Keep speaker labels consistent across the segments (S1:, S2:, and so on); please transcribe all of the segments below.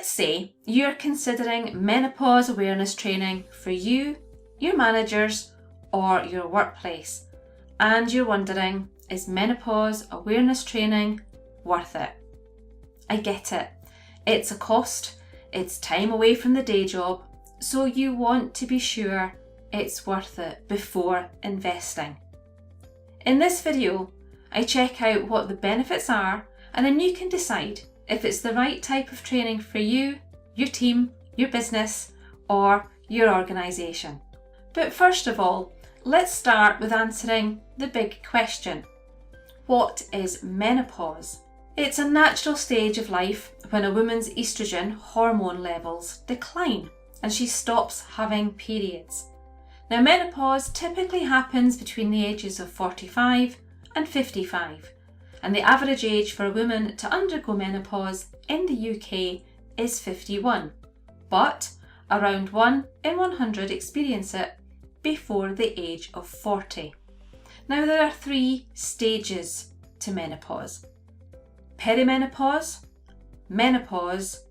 S1: let's say you're considering menopause awareness training for you, your managers, or your workplace, and you're wondering, is menopause awareness training worth it? I get it. It's a cost, it's time away from the day job, so you want to be sure it's worth it before investing. In this video, I check out what the benefits are, and then you can decide if it's the right type of training for you, your team, your business, or your organisation. But first of all, let's start with answering the big question. What is menopause? It's a natural stage of life when a woman's estrogen hormone levels decline and she stops having periods. Now, menopause typically happens between the ages of 45 and 55, and the average age for a woman to undergo menopause in the UK is 51, but around 1 in 100 experience it before the age of 40. Now, there are 3 stages to menopause: perimenopause, menopause,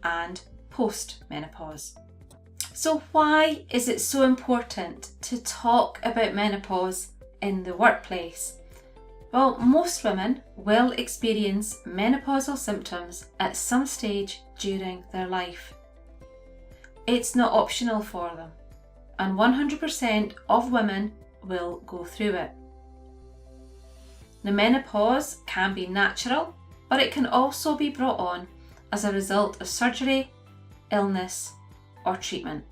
S1: and postmenopause. So why is it so important to talk about menopause in the workplace? Well, most women will experience menopausal symptoms at some stage during their life. It's not optional for them, and 100% of women will go through it. Now, menopause can be natural, but it can also be brought on as a result of surgery, illness, or treatment.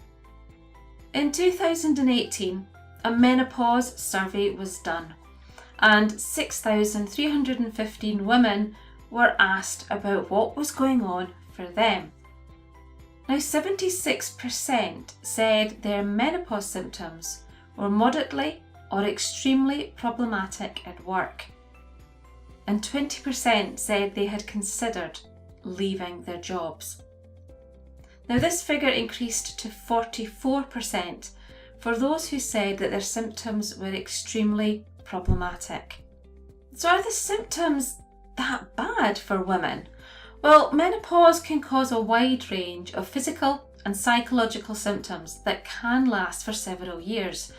S1: In 2018, a menopause survey was done, and 6,315 women were asked about what was going on for them. Now, 76% said their menopause symptoms were moderately or extremely problematic at work, and 20% said they had considered leaving their jobs. Now, this figure increased to 44% for those who said that their symptoms were extremely problematic. So, are the symptoms that bad for women? Well, menopause can cause a wide range of physical and psychological symptoms that can last for several years,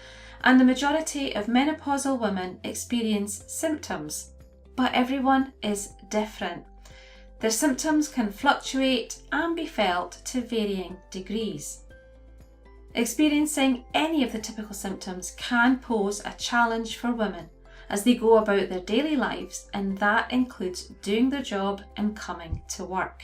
S1: and the majority of menopausal women experience symptoms, but everyone is different. Their symptoms can fluctuate and be felt to varying degrees. Experiencing any of the typical symptoms can pose a challenge for women as they go about their daily lives, and that includes doing their job and coming to work.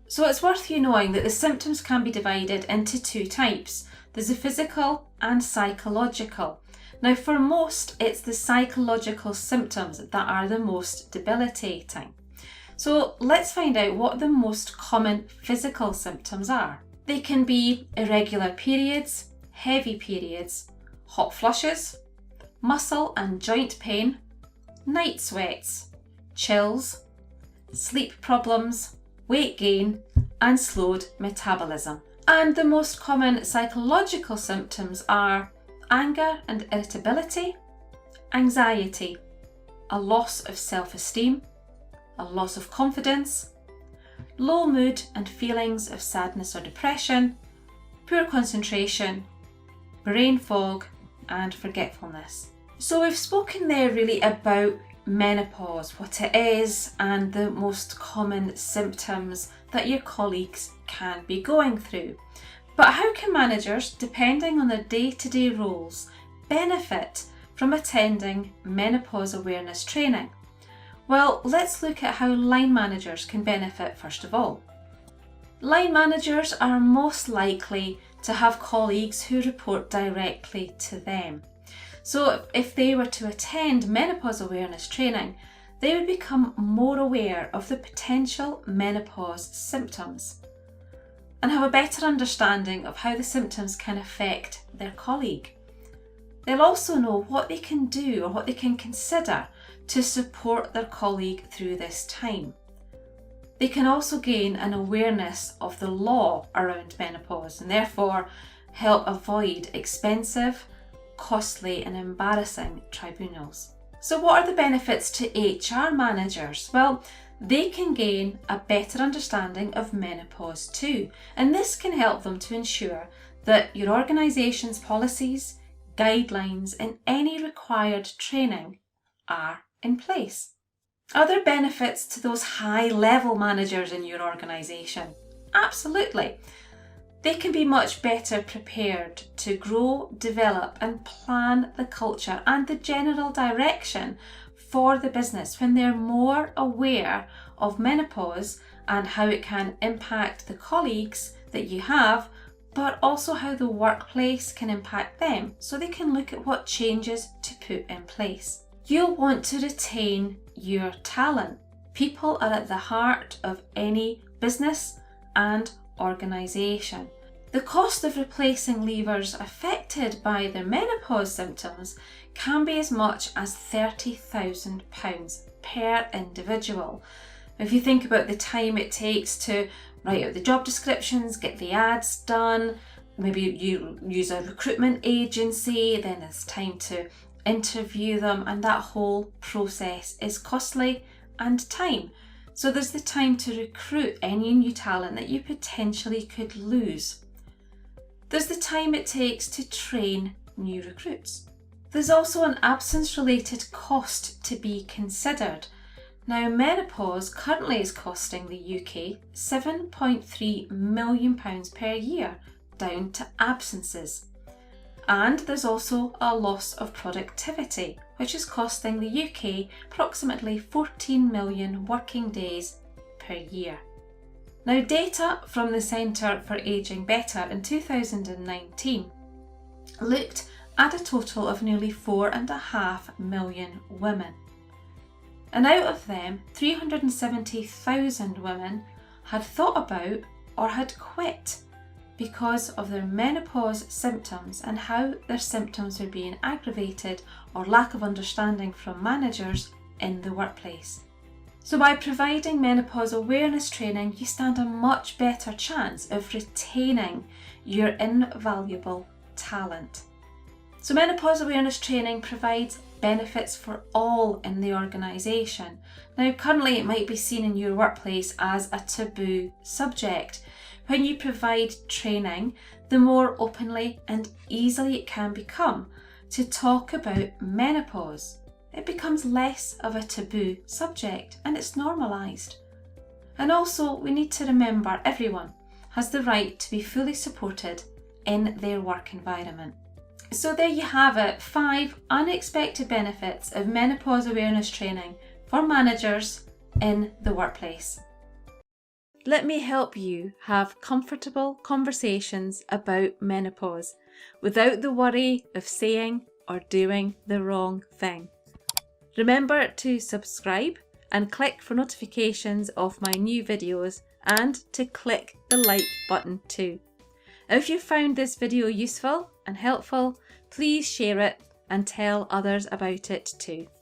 S1: So it's worth you knowing that the symptoms can be divided into 2 types. There's the physical and psychological. Now, for most, it's the psychological symptoms that are the most debilitating. So let's find out what the most common physical symptoms are. They can be irregular periods, heavy periods, hot flushes, muscle and joint pain, night sweats, chills, sleep problems, weight gain, and slowed metabolism. And the most common psychological symptoms are anger and irritability, anxiety, a loss of self-esteem, a loss of confidence, low mood and feelings of sadness or depression, poor concentration, brain fog, and forgetfulness. So we've spoken there really about menopause, what it is, and the most common symptoms that your colleagues can be going through. But how can managers, depending on their day-to-day roles, benefit from attending menopause awareness training? Well, let's look at how line managers can benefit first of all. Line managers are most likely to have colleagues who report directly to them. So if they were to attend menopause awareness training, they would become more aware of the potential menopause symptoms and have a better understanding of how the symptoms can affect their colleague. They'll also know what they can do or what they can consider to support their colleague through this time. They can also gain an awareness of the law around menopause and therefore help avoid expensive, costly and embarrassing tribunals. So what are the benefits to HR managers? Well, they can gain a better understanding of menopause too, and this can help them to ensure that your organisation's policies, guidelines and any required training are in place. Are there benefits to those high-level managers in your organisation? Absolutely. They can be much better prepared to grow, develop and plan the culture and the general direction for the business when they're more aware of menopause and how it can impact the colleagues that you have, but also how the workplace can impact them, so they can look at what changes to put in place. You'll want to retain your talent. People are at the heart of any business and organisation. The cost of replacing leavers affected by their menopause symptoms can be as much as £30,000 per individual. If you think about the time it takes to write out the job descriptions, get the ads done, maybe you use a recruitment agency, then it's time to interview them, and that whole process is costly and time. So there's the time to recruit any new talent that you potentially could lose. There's the time it takes to train new recruits. There's also an absence-related cost to be considered. Now, menopause currently is costing the UK £7.3 million per year down to absences. And there's also a loss of productivity, which is costing the UK approximately 14 million working days per year. Now, data from the Centre for Ageing Better in 2019 looked at a total of nearly 4.5 million women. And out of them, 370,000 women had thought about or had quit because of their menopause symptoms and how their symptoms were being aggravated or lack of understanding from managers in the workplace. So by providing menopause awareness training, you stand a much better chance of retaining your invaluable talent. So menopause awareness training provides benefits for all in the organisation. Now, currently it might be seen in your workplace as a taboo subject. When you provide training, the more openly and easily it can become to talk about menopause. It becomes less of a taboo subject and it's normalised. And also, we need to remember everyone has the right to be fully supported in their work environment. So there you have it, 5 unexpected benefits of menopause awareness training for managers in the workplace. Let me help you have comfortable conversations about menopause without the worry of saying or doing the wrong thing. Remember to subscribe and click for notifications of my new videos and to click the like button too. If you found this video useful and helpful, please share it and tell others about it too.